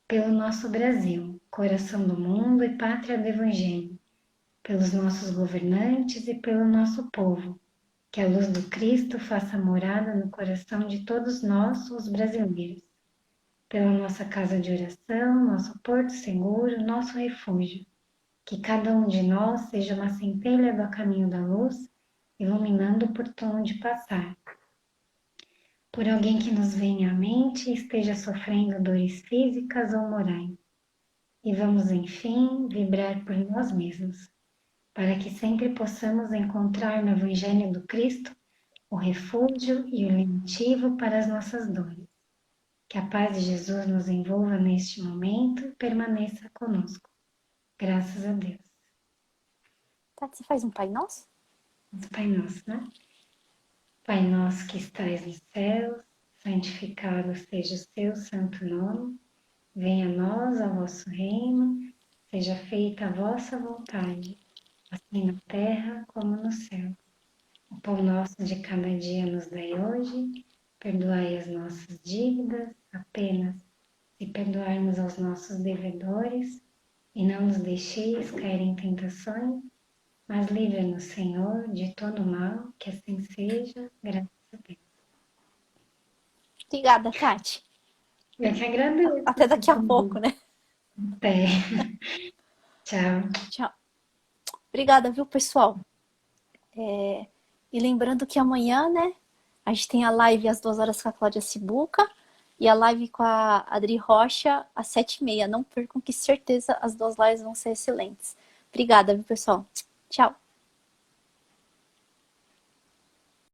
Speaker 2: Pelo nosso Brasil, coração do mundo e pátria do Evangelho, pelos nossos governantes e pelo nosso povo, que a luz do Cristo faça morada no coração de todos nós, os brasileiros. Pela nossa casa de oração, nosso porto seguro, nosso refúgio, que cada um de nós seja uma centelha do caminho da luz, iluminando o portão onde passar. Por alguém que nos venha à mente e esteja sofrendo dores físicas ou morais. E vamos, enfim, vibrar por nós mesmos, para que sempre possamos encontrar no Evangelho do Cristo o refúgio e o limitivo para as nossas dores. Que a paz de Jesus nos envolva neste momento e permaneça conosco. Graças a Deus.
Speaker 1: Tati, você faz um Pai Nosso?
Speaker 2: Pai Nosso, né? Pai nosso que estais nos céus, santificado seja o seu santo nome. Venha a nós o vosso reino, seja feita a vossa vontade, assim na terra como no céu. O pão nosso de cada dia nos dai hoje, perdoai as nossas dívidas, apenas se perdoarmos aos nossos devedores, e não nos deixeis cair em tentações, mas livra-nos, Senhor, de todo mal, que assim seja, graças a Deus.
Speaker 1: Obrigada, Tati.
Speaker 2: Eu que agradeço.
Speaker 1: Até daqui a pouco, né?
Speaker 2: Até. Tchau.
Speaker 1: Tchau. Obrigada, viu, pessoal? E lembrando que amanhã, né, a gente tem a live às 2 horas com a Cláudia Sibuca e a live com a Adri Rocha às 7h30. Não percam, que certeza as duas lives vão ser excelentes. Obrigada, viu, pessoal? Tchau.